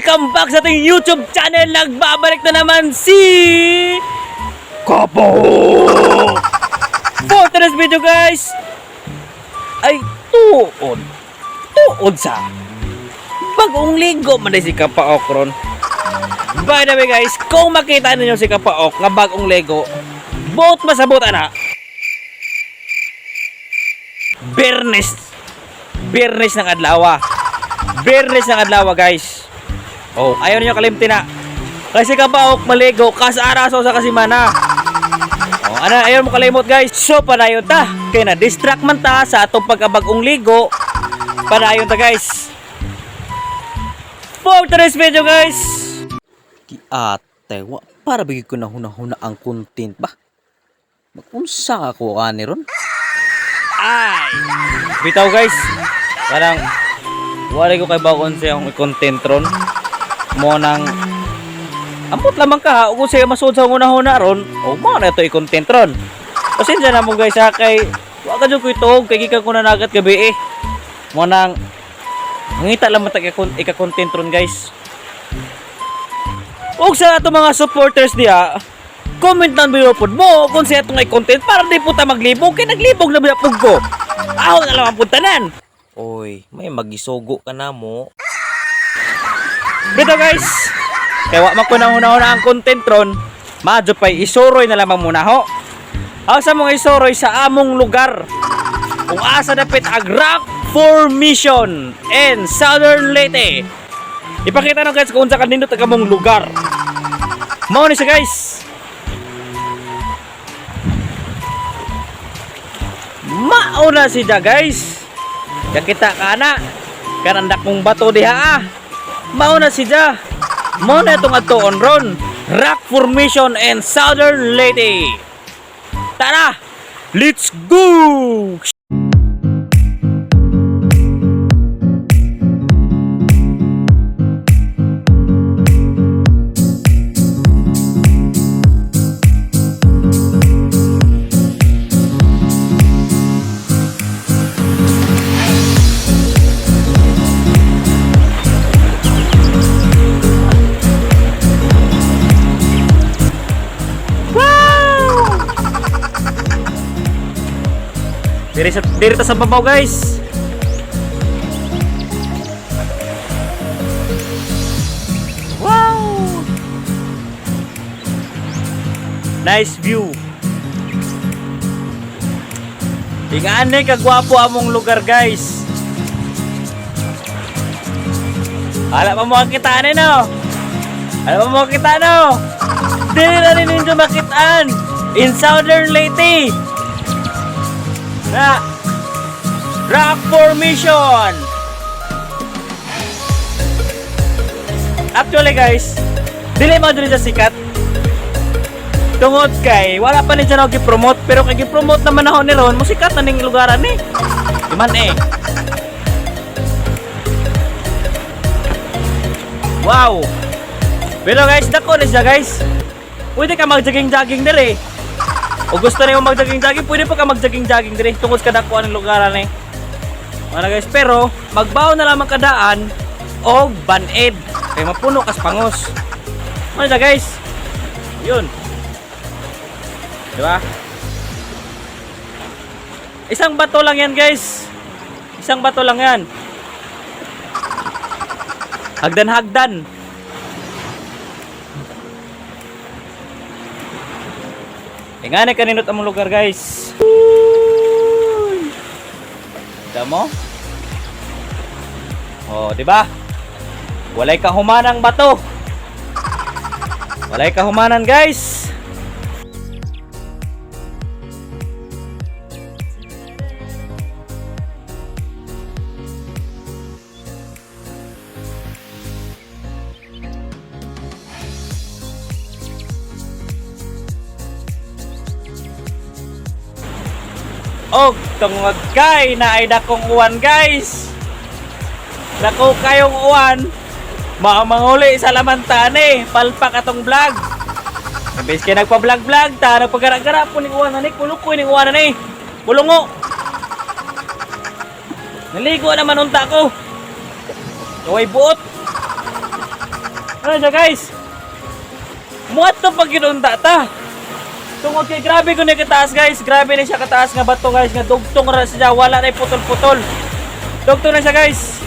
Welcome back sa ating YouTube channel. Nagbabalik na naman si Kapo. For today's video guys ay tuod sa bagong linggo man si Kapaok ron. By the way guys, kung makita ninyo si Kapaok nga bagong Lego, both masabot ana Bernes ng adlaw. Bernes ng adlaw guys. Oh, ayaw niyo kalimti na. Kasi Kapaok maligo kas araso sa kasimana. Oh, ana ayaw mo kalimot guys. So padayon ta. Kay na distract man ta sa atong pagkabagong ligo. Padayon ta guys. For today's video guys. Ki ate wa para bigay ko na hunahuna ang content ba. Magunsa ako ani ron. Ay. Bitaw guys. Parang wala ko kay bakon sa yung content ron. Mo nang ambot lamang ka ha. Kung siya masud sa una-una ron, o mo na ito i-content ron. Pasensya na mo guys ha kay wag ka dyan ko itog. Kay gikan ko na nagat gabi eh. Mo nang mangita lang matag ika-content ron guys. O sa ato mga supporters diya, comment lang below po mo kung siya itong i-content para di po ta maglibog. Kaya naglibog na binapog ko. Aho na lang ang puntanan. Oy, may magisugo ka na mo. Dito guys, kaya wak magkunahuna-huna ang content ron, madyo pa'y isuroy na lamang muna ho. Asa mong isuroy sa among lugar, kung asa dapit ag rock formation in Southern Leyte. Ipakita nyo guys kung unsa kanindot ang among lugar. Mao ni siya guys. Mauna siya guys. Yakita ka na, kanandak mong bato diha ah. Mauna siya. Mauna itong atoon ron. Rock formation in Southern Leyte. Tara, let's go! Diri ta sa babaw guys. Wow! Nice view. Tingane kagwapo among lugar guys. Ala pa mo kita no. Ala pa mo kita no. Dili na rin ninyo makitaan in Southern Leyte. Na rock formation. Actually guys, dili man dili sa sikat. Tungod kay wala pa ni siya gi-promote, pero kay gi-promote naman ako ni ron, musikat na ning lugaran ni. Iman eh. Wow. Pero guys, dako ni siya guys. Pwede ka mag-jogging-jogging diri. O gusto na yung mag-jogging-jogging, pwede pa ka mag-jogging-jogging dire tungkol sa dakuan ng lugaran eh. Mga guys, pero magbaw na lamang kadaan o baned kay mapuno kas pangos. Ano guys? Yun. Diba? Isang bato lang yan guys. Isang bato lang yan. Hagdan-hagdan. Ingani kaninot among lugar guys. Kita mo? Oh, di ba? Walay kahumanang bato. Walay kahumanan guys. Og tungod kay na ay dakong uwan guys. Dako kayong uwan. Maamanguli sa lamantane, palpak atong vlog. Imbes kay nagpa-vlog-vlog ta, nagpagara-gara po ning uwan ni, kulukoy ning uwan ni. Bulungo. Naligo naman unta ko. Kaway buot. Ano siya guys? Muat to pag ginunta ta. Tungod kay grabe ko na kataas guys. Grabe na siya kataas nga bato guys. Nga dugtong ra siya. Wala na putol-putol. Dugtong na siya guys.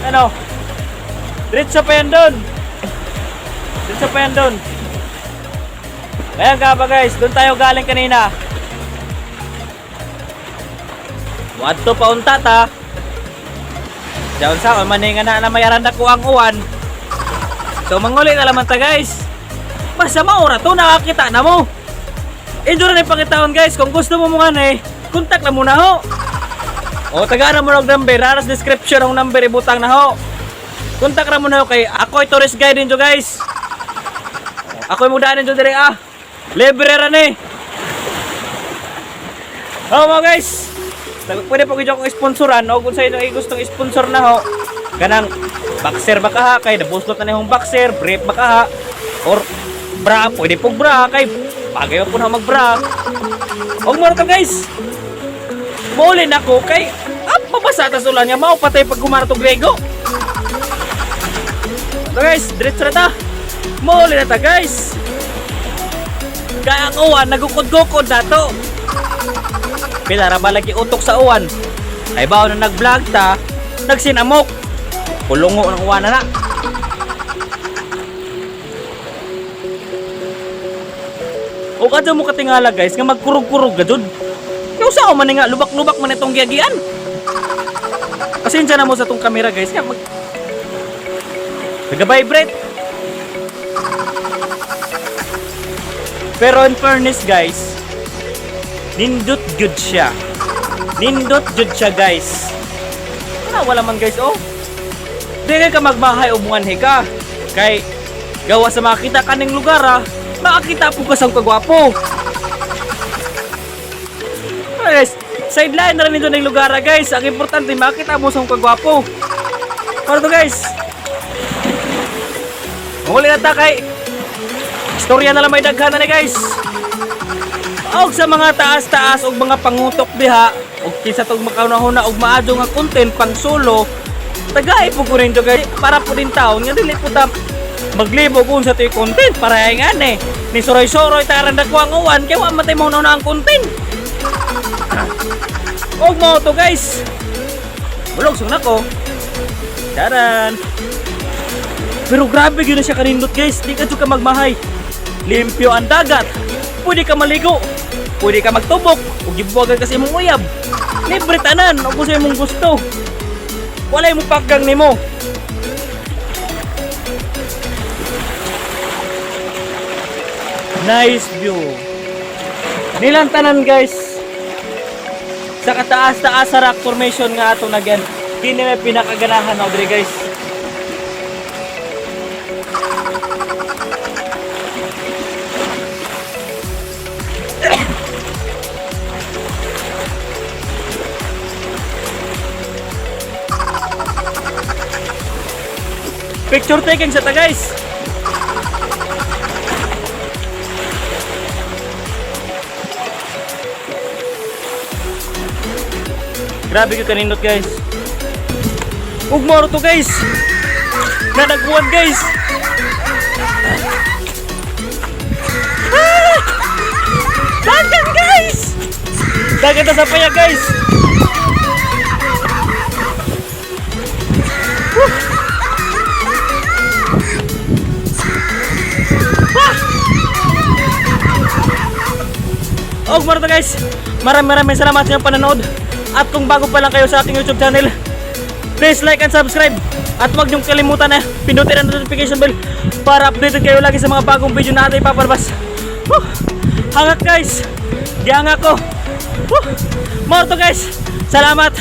Ano? Diretso pa yan doon. Diretso pa yan doon. Ayan ka ba guys. Doon tayo galing kanina. Muat to pa unta ta. Diyan sa maninga na mayaran na ko ang uwan. So manguli na laman ta guys. Basta maura to nakakita na mo. Enjoy na ipakitaon guys. Kung gusto mo mga kontak na muna ho. O taga na mo ng number. Aras description ng number ibutang na ho. Kontak na muna ho kay ako tourist guide din guys. Ako yung mudaan din dire libre ra ni. Oh mga guys. Pwede po kayo akong sponsoran o kung sa inyo ay gustong sponsor na ho. Kanang boxer baka ha kay nabuslot na niyong boxer, brief baka ha or bra, pwede pong bra kay bagay po na magbra. Og mo to guys. Mauli na ko kay mabasa ta sulan niya mao patay pag gumara to Grego. So guys, diretso na ta. Mauli na ta guys. Kaya ang uwan nagukod-gukod na to. Pilara ba lagi utok sa uwan? Ay ba na nag-vlog ta, nagsinamok. Kulungo ng uwan na. O kadto mo katingala guys nga magkurog-kurog gadud. Kaya sao man nga lubak-lubak man itong giagian. Pasensya na mo sa tong camera guys nga nag-vibrate. Pero in fairness guys, nindot good siya. Nindot good siya guys. Wala man guys oh. Di ka magmahay o bunganhe ka. Kay gawa sa makita kaning lugar makakita po ka sa kagwapo. Guys, sideline na rin ito ng lugar guys. Ang importante makita mo sa kagwapo. Para to guys. Muli na ta kay istorya na lang may daghan na guys. Og sa mga taas-taas og mga pangutok diha og kinsa tong makaunahuna og maadyo nga content pang solo. Tagay po ko rin to guys para po din taon nga dili po ta maglibo kung sa to'y content para nga ni soroy-soroy taranda ko ang uwan kaya wa matay mo na ang content. Og mo to guys. Bulog sung nako. Taran. Pero grabe gyud na siya kanindot guys. Di ka ka magmahay. Limpyo ang dagat. Pwede ka maligo. Pwede ka magtubok. Ug gibuwagan kasi imong uyab. Libre tanan og kung sa imong gusto. Walay mo paggang nimo. Nice view. Nilang tanan guys. Sa kataas-taas sa rock formation nga ato nagyan. Kini may pinakaganahan na diri guys. Picture taking sa ta guys. Grabe ka kanindot guys. Ugmaro to guys. Nanagbuwan guys. Dagan guys. Dagan ta sa paya guys. Og marto guys, maraming salamat sa inyong panonood. At kung bago pa lang kayo sa ating YouTube channel, please like and subscribe. At huwag niyong kalimutan na pindutin ang notification bell para updated kayo lagi sa mga bagong video na ating ipapalabas. Hangak guys, di hangak ko. Marto guys, salamat.